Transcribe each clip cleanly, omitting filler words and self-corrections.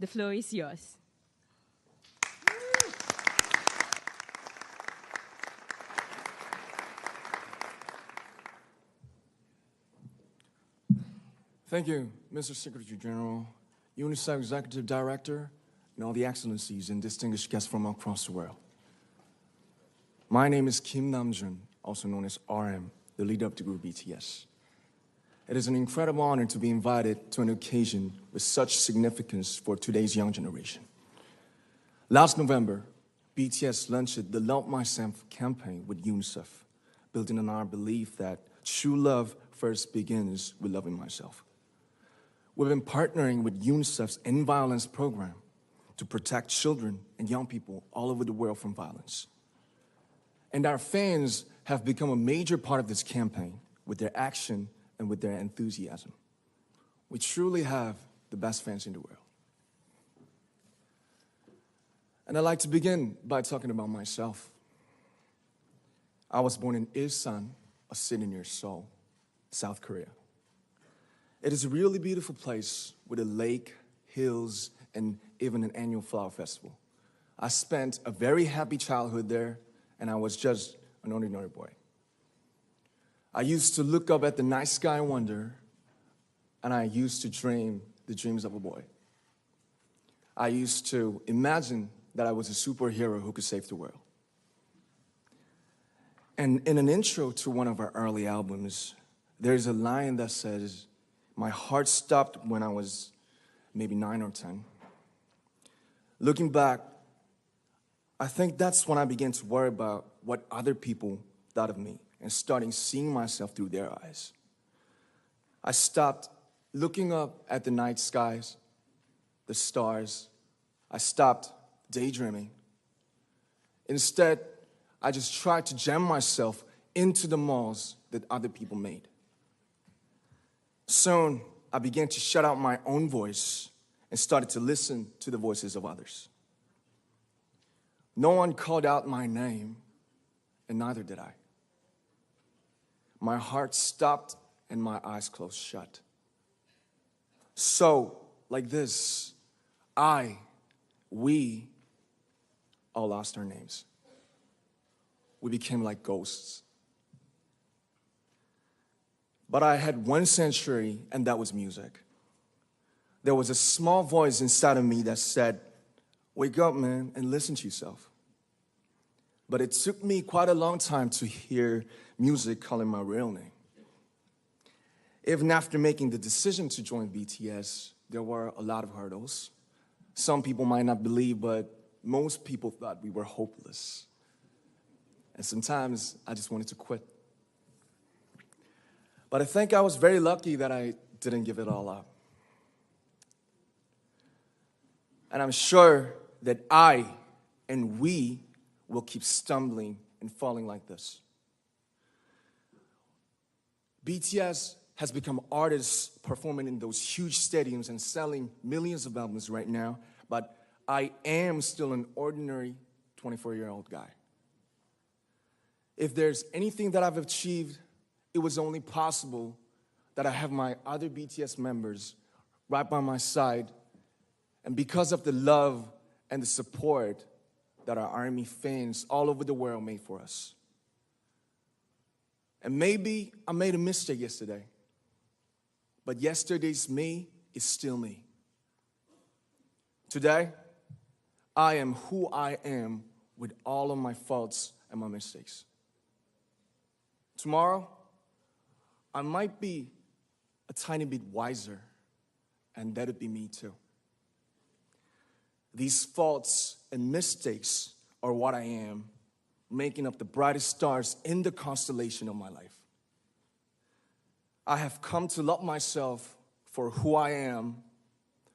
The floor is yours. Thank you, Mr. Secretary General, UNICEF Executive Director, and all the excellencies and distinguished guests from across the world. My name is Namjoon, also known as RM, the leader of the group BTS. It is an incredible honor to be invited to an occasion with such significance for today's young generation. Last November, BTS launched the Love Myself campaign with UNICEF, building on our belief that true love first begins with loving myself. We've been partnering with UNICEF's End Violence program to protect children and young people all over the world from violence. And our fans have become a major part of this campaign with their action and with their enthusiasm. We truly have the best fans in the world. And I'd like to begin by talking about myself. I was born in Ilsan, a city near Seoul, South Korea. It is a really beautiful place with a lake, hills, and even an annual flower festival. I spent a very happy childhood there, and I was just an ordinary boy. I used to look up at the night sky and wonder, and I used to dream the dreams of a boy. I used to imagine that I was a superhero who could save the world. And in an intro to one of our early albums, there's a line that says, "My heart stopped when I was maybe 9 or 10. Looking back, I think that's when I began to worry about what other people thought of me and starting seeing myself through their eyes. I stopped looking up at the night skies, the stars. I stopped daydreaming. Instead, I just tried to jam myself into the malls that other people made. Soon, I began to shut out my own voice and started to listen to the voices of others. No one called out my name, and neither did I. My heart stopped and my eyes closed shut. So, like this, we all lost our names. We became like ghosts. But I had one sanctuary, and that was music. There was a small voice inside of me that said, "Wake up, man, and listen to yourself." But it took me quite a long time to hear music calling my real name. Even after making the decision to join BTS, there were a lot of hurdles. Some people might not believe, but most people thought we were hopeless. And sometimes I just wanted to quit. But I think I was very lucky that I didn't give it all up. And I'm sure that I and we will keep stumbling and falling like this. BTS has become artists performing in those huge stadiums and selling millions of albums right now, but I am still an ordinary 24-year-old guy. If there's anything that I've achieved, it was only possible that I have my other BTS members right by my side, and because of the love and the support that our ARMY fans all over the world made for us. And maybe I made a mistake yesterday, but yesterday's me is still me. Today, I am who I am with all of my faults and my mistakes. Tomorrow, I might be a tiny bit wiser, and that'd be me too. These faults and mistakes are what I am, making up the brightest stars in the constellation of my life. I have come to love myself for who I am,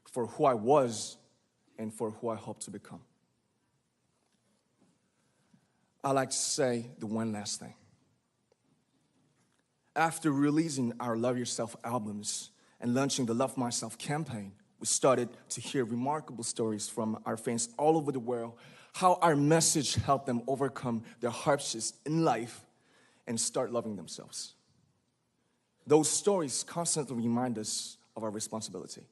for who I was, and for who I hope to become. I like to say the one last thing. After releasing our Love Yourself albums and launching the Love Myself campaign, we started to hear remarkable stories from our fans all over the world, how our message helped them overcome their hardships in life and start loving themselves. Those stories constantly remind us of our responsibility.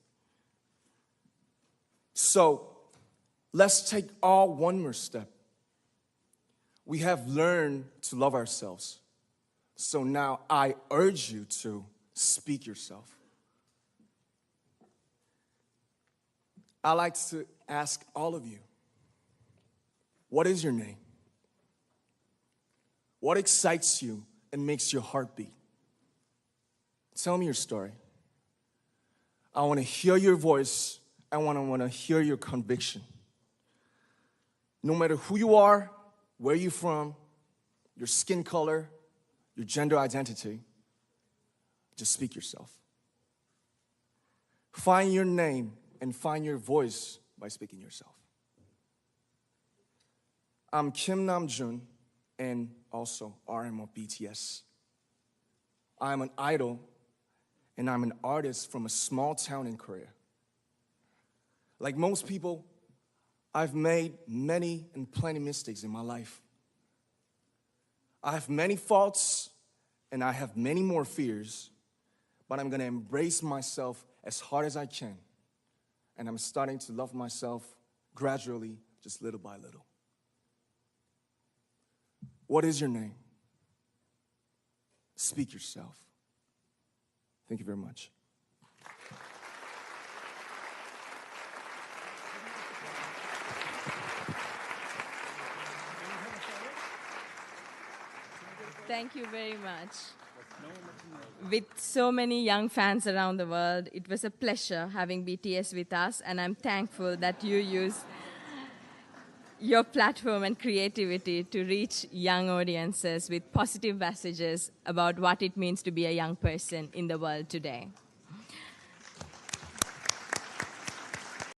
So let's take all one more step. We have learned to love ourselves. So now I urge you to speak yourself. I like to ask all of you, what is your name? What excites you and makes your heart beat? Tell me your story. I want to hear your voice. I want to hear your conviction. No matter who you are, where you're from, your skin color, your gender identity, just speak yourself. Find your name and find your voice by speaking yourself. I'm Kim Namjoon and also RM of BTS. I'm an idol and I'm an artist from a small town in Korea. Like most people, I've made many and plenty mistakes in my life. I have many faults and I have many more fears, but I'm gonna embrace myself as hard as I can. And I'm starting to love myself gradually, just little by little. What is your name? Speak yourself. Thank you very much. Thank you very much. With so many young fans around the world, it was a pleasure having BTS with us, and I'm thankful that you use your platform and creativity to reach young audiences with positive messages about what it means to be a young person in the world today.